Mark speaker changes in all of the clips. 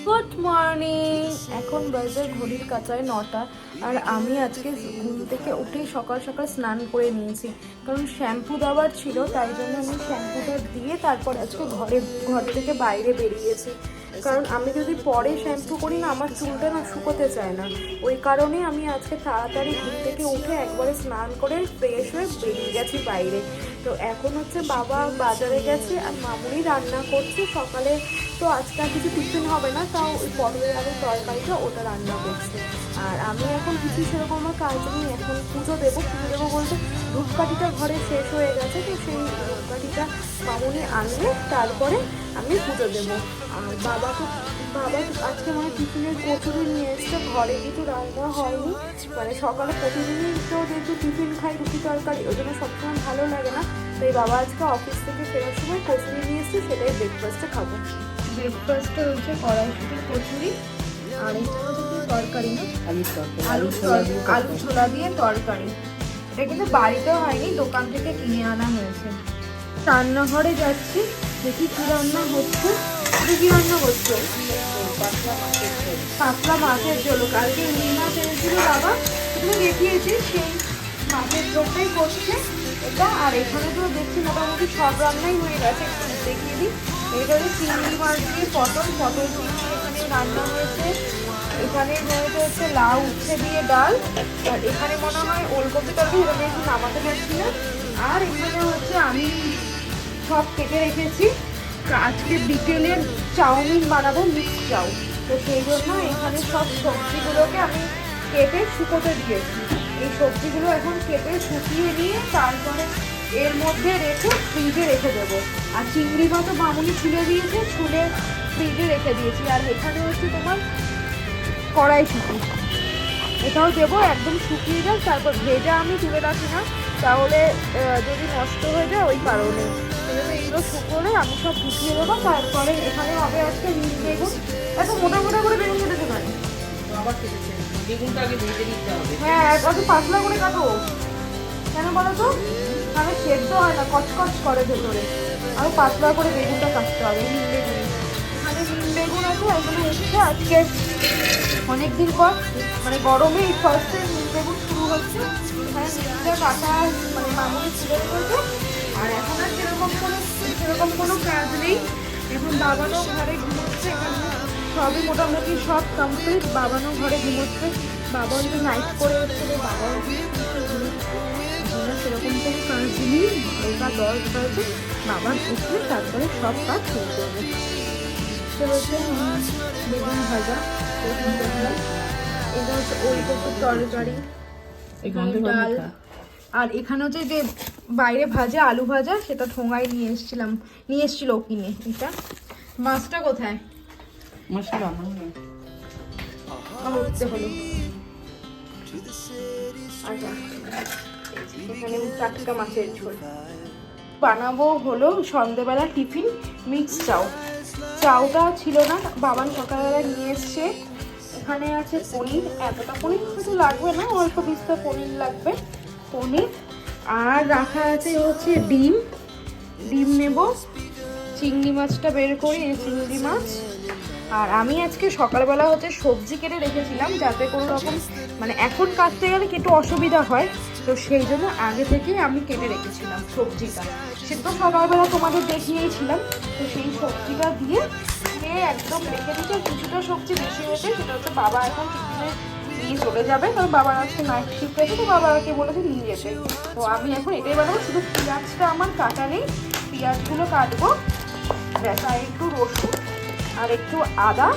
Speaker 1: Good morning. এখন বাজে ঘড়ির কাঁচায় 9টা। আর আমি আজকে ঘুম থেকে উঠেই সকাল সকাল স্নান করে নিয়েছি, কারণ শ্যাম্পু দেওয়ার ছিল, তাই জন্য আমি শ্যাম্পুটা দিয়ে তারপর আজকে ঘর থেকে বাইরে বেরিয়েছি। কারণ আমি যদি পরে শ্যাম্পু করি না, আমার চুলটা না শুকোতে চায় না। ওই কারণে আমি আজকে তাড়াতাড়ি ঘুম থেকে উঠে একবারে স্নান করে ফ্রেশ হয়ে বেরিয়ে গেছি বাইরে। তো এখন হচ্ছে বাবা বাজারে গেছে আর মামুনি রান্না করছে সকালে। তো আজকে আর কিছু টিফিন হবে না, তাও ওই পটলের আলুর তরকারিটা ওটা রান্না করছে। আর আমি এখন কিছু সেরকম আমার কাজ নেই, এখন পুজো দেবো বলতে ধূপকাঠিটা ঘরে শেষ হয়ে গেছে, তো সেই ধূপকাঠিটা মামুনি আনলে তারপরে আমি পুজো দেবো। আর বাবা আজকে মানে টিফিনের কচুরি নিয়ে এসছে, ঘরে কিছু রান্না হয়নি। মানে সকালে প্রতিদিনই তো যেহেতু টিফিন খাই রুটি তরকারি, ওই জন্য সবসময় ভালো লাগে না। তাই বাবা আজকে অফিস থেকে ফেরার সময় কচুরি নিয়ে এসছে, সেটাই ব্রেকফাস্টে খাবো। ব্রেকফাস্টে হচ্ছে কড়াইশুটির কচুরি, আর এটা হচ্ছে তরকারি না, আলু ছোলা দিয়ে তরকারি। এটা কিন্তু বাড়িতে হয়নি, দোকান থেকে কিনে আনা হয়েছে। রান্নাঘরে যাচ্ছি, দেখি কি রান্না হচ্ছে। কি রান্না করছো? পাতলা মাছের ঝোল। কালকে রুই মাছ এনেছিল বাবা, তুমি দেখিয়েছি, সেই মাছের ঝোলটাই করছে এটা। আর এখানে তো দেখছি মোটামুটি সব রান্নাই হয়ে গেছে, একটু দেখিয়ে দিই। এটা হচ্ছে চিংড়ি মাছ দিয়ে পটল চিংড়ি এখানে রান্না হয়েছে। এখানে হচ্ছে লাউ উচ্ছে দিয়ে ডাল। আর এখানে মনে হয় ওলকপি তরকারি, এটা একটু নামাতে পারছি না। আর এখানে হচ্ছে আমি সব কেটে রেখেছি, আজকে বিকেলের চাউমিন বানাবো, মিক্স চাউ। তো সেই জন্য এখানে সব সবজিগুলোকে আমি কেটে শুকোতে দিয়েছি। এই সবজিগুলো এখন কেটে শুকিয়ে নিয়ে তারপরে এর মধ্যে রেখে ফ্রিজে রেখে দেবো। আর চিংড়ি মাছও মামুনি ছুলে দিয়েছে, ছুলে ফ্রিজে রেখে দিয়েছি। আর এখানে হচ্ছে তোমার কড়াইশুঁটি, এটাও দেবো, একদম শুকিয়ে যায়। তারপর ভেজা আমি তুলে রাখি না, তাহলে যদি নষ্ট হয়ে যায় ওই কারণে। এগুলো শুকোলে আমি সব গুছিয়ে দেবো। তারপরে এখানে হবে আজকে নীল বেগুন। এত মোটা মোটা করে বেগুন কেটেছে মানে হ্যাঁ, কত পাতলা করে কাটো কেন বলো তো? মানে সেদ্ধ হয় না, কচকচ করে ভেতরে। আরো পাতলা করে বেগুনটা কাটতে হবে। নীল বেগুন, এখানে নীল বেগুন আছে। এগুলো হচ্ছে আজকে অনেকদিন পর, মানে গরমে এই ফার্স্টে নীল বেগুন শুরু হচ্ছে। এখানে নীলটা কাটা মানে মামুনি ছিল রেখেছে। আর এখন আর সেরকম কোনো কাজ নেই। এখন বাবানও ঘরে ঘুমোচ্ছে, এখানে সবই মোটামুটি সব কমপ্লিট। বাবানও ঘরে ঘুমোচ্ছে, বাবা একটু নাইট করে এসেছিল, বাবাও সেরকম কোনো কাজ নেই। 10 বাজে বাবার উঠলে তারপরে সব কাজ শুরু করবে। সে হচ্ছে বেগুন ভাজা, এটা হচ্ছে ওলকপির তরকারি, এখানে ডাল। আর এখানে হচ্ছে যে বাইরে ভাজা আলু ভাজা, সেটা ঠোঙায় নিয়ে এসেছিল কিনে। এটা মাছটা কোথায়? মাছটা উঠতে হলো। আচ্ছা, এখানে টাটকা মাছের ঝোল বানাবো। হলো সন্ধ্যেবেলা টিফিন মিক্স চাউটা ছিল না, বাবান সকালবেলা নিয়ে এসছে। এখানে আছে পনির, এতটা পনির কিছু লাগবে না, অল্প বিস্তা পনির লাগবে। পনির আর রাখা আছে হচ্ছে ডিম নেব। চিংড়ি মাছটা বের করি, এই চিংড়ি মাছ। আর আমি আজকে সকালবেলা হচ্ছে সবজি কেটে রেখেছিলাম, যাতে কোনো রকম মানে এখন কাটতে গেলে একটু অসুবিধা হয়, তো সেই জন্য আগে থেকেই আমি কেটে রেখেছিলাম সবজিটা। সেটা তো সকালবেলা তোমাদের দেখিয়েছিলাম। তো সেই সবজিটা দিয়ে একদম রেখে দিতে, কিছুটা সবজি বেশি হয়েছে, সেটা হচ্ছে বাবা এখন টিফিনে নিয়ে চলে যাবে, কারণ বাবার আজকে নাইট শিফট আছে, তো বাবাকে বলেছে নিয়ে যেতে। তো আমি এখন এটাই বানাবো। শুধু পেঁয়াজটা আমার কাটা নেই, পেঁয়াজগুলো কাটবো ব্যাস। আর একটু রসুন আর একটু আদা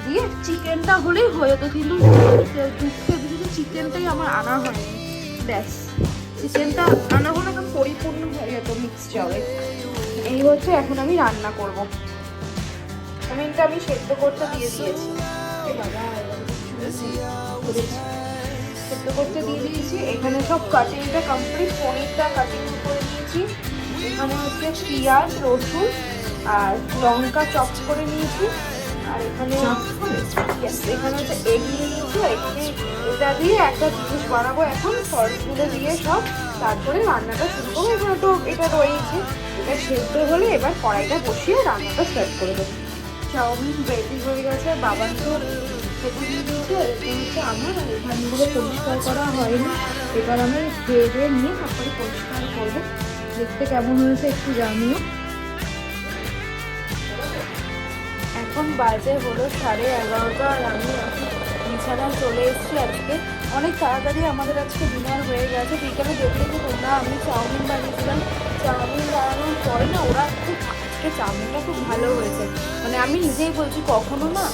Speaker 1: দিয়ে চিকেনটা হলেই হয়ে যেত, কিন্তু চিকেনটাই আমার আনা হয়নি। ব্যাস, চিকেনটা আনা হলে একদম পরিপূর্ণ হয়ে যেত মিক্সচারে। এই হচ্ছে এখন আমি রান্না করব। চাউমিনটা আমি সেদ্ধ করতে দিয়ে দিয়েছি, এখানে সব কাটিংটা কমপ্লিট, পনিরটা কাটিং করে নিয়েছি। এখানে হচ্ছে পেঁয়াজ রসুন আর লঙ্কা চপ করে নিয়েছি। আর এখানে হচ্ছে এগ নিয়ে নিয়েছি। এখানে এটা দিয়ে একটা জিনিস বানাবো এখন, সসগুলো দিয়ে সব, তারপরে রান্নাটা শুরু করবো। এখানে তো এটা রয়েছে, এটা সেদ্ধ হলে এবার কড়াইটা বসিয়ে রান্নাটা স্টার্ট করে দেবো। চাউমিন রেডি হয়ে গেছে, বাবার তো খেতে দিয়ে দিয়েছে। এটা হচ্ছে আমার, এখানগুলো পরিষ্কার করা হয়নি, এবার আমি ধুয়ে ধুয়ে নিয়ে তারপরে পরিষ্কার করবো। দেখতে কেমন হয়েছে একটু জানিও। এখন বাজে হলো 11:30 আর আমি এখন বিছানায় চলে এসেছি। আজকে অনেক তাড়াতাড়ি আমাদের আজকে ডিনার হয়ে গেছে। বিকেলে দেখলে যে তোমরা আমি চাউমিন বানিয়েছিলাম, চাউমিন বানানোর পরে না ওরা খুব, আজকে চাউমিনটা খুব ভালো হয়েছে। মানে আমি নিজেই বলছি, কখনো না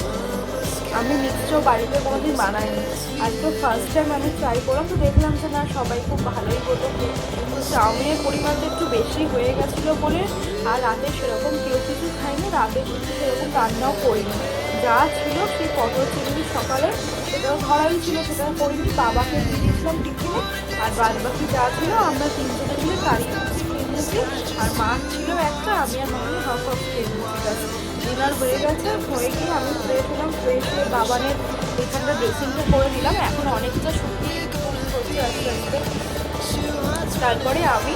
Speaker 1: আমি মিক্সচার বাড়িতে কোনোদিন বানাইনি, আজকে ফার্স্ট টাইম আমি ট্রাই করলাম। তো দেখলাম যে না সবাই খুব ভালোই বলতো। কিন্তু চাউমিনের পরিমাণটা একটু বেশি হয়ে গেছিলো বলে আর রাতে সেরকম কেউ কিছু খাইনি, রাতে কিছু সেরকম রান্নাও করিনি। যা ছিল সেই পটল চিংড়ি সকালে সেটাও ধরাই ছিল, সেটাও করিনি, বাবাকে দিয়ে দিয়েছিলাম টিফিনে। আর বাদ বাকি যা ছিল আমরা তিনজনে মিলে কারি খেয়ে নিয়েছি। আর মাছ ছিল একটা, আমি আর মামি হাফ হাফ খেয়ে নিয়েছি। ডিনার হয়ে গেছে, হয়ে গিয়ে আমি ফ্রেশ হলাম, ফ্রেশ হয়ে বাবানের এখানটা ড্রেসিংটা করে দিলাম। এখন অনেকটা শুকিয়ে করছি আস্তে আস্তে। তারপরে আমি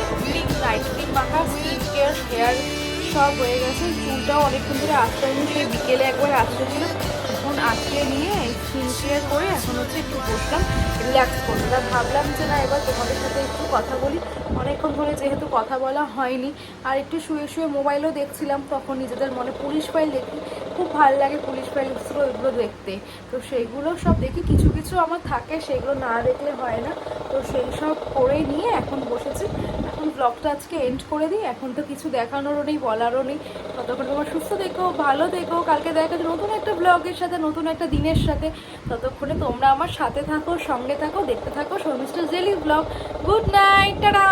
Speaker 1: নাইট ক্রিম মাখা, স্কিন কেয়ার, হেয়ার সব হয়ে গেছে। চুলটাও অনেকক্ষণ ধরে আঁচড়ে নিয়ে, সেই বিকেলে একবার আঁচড়ে ছিল, এখন আঁচড়ে নিয়ে স্কিন কেয়ার করে এখন হচ্ছে একটু বসলাম রিল্যাক্স করতে। তা ভাবলাম যে না এবার তোমাদের সাথে একটু কথা বলি, অনেকক্ষণ ধরে যেহেতু কথা বলা হয়নি। আর একটু শুয়ে শুয়ে মোবাইলও দেখছিলাম, তখন নিজেদের মনে পুলিশ ফাইল দেখি, খুব ভালো লাগে পুলিশ ফাইলসগুলো এগুলো দেখতে। তো সেইগুলো সব দেখি, কিছু কিছু আমার থাকে সেগুলো না দেখলে হয় না। তো সেই সব করে নিয়ে এখন বসেছি। এখন ব্লগটা আজকে এন্ড করে দিই, এখন তো কিছু দেখানোরও নেই, বলারও নেই। ততক্ষণ তোমার সুস্থ দেখো, ভালো দেখো, কালকে দেখা যাচ্ছে নতুন একটা ব্লগের সাথে, নতুন একটা দিনের সাথে। ততক্ষণে তোমরা আমার সাথে থাকো, সঙ্গে থাকো, দেখতে থাকো Sharmishtha daily blog. Good night, tata.